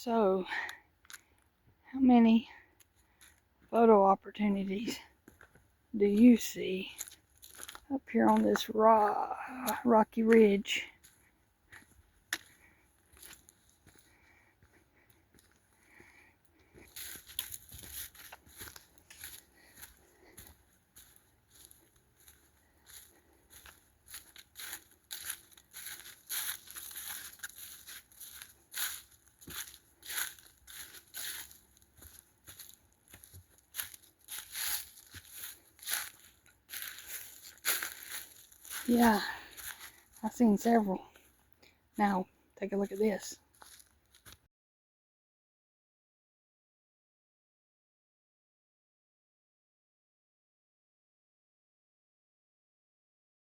So, how many photo opportunities do you see up here on this rocky ridge? Yeah, I've seen several. Now, take a look at this.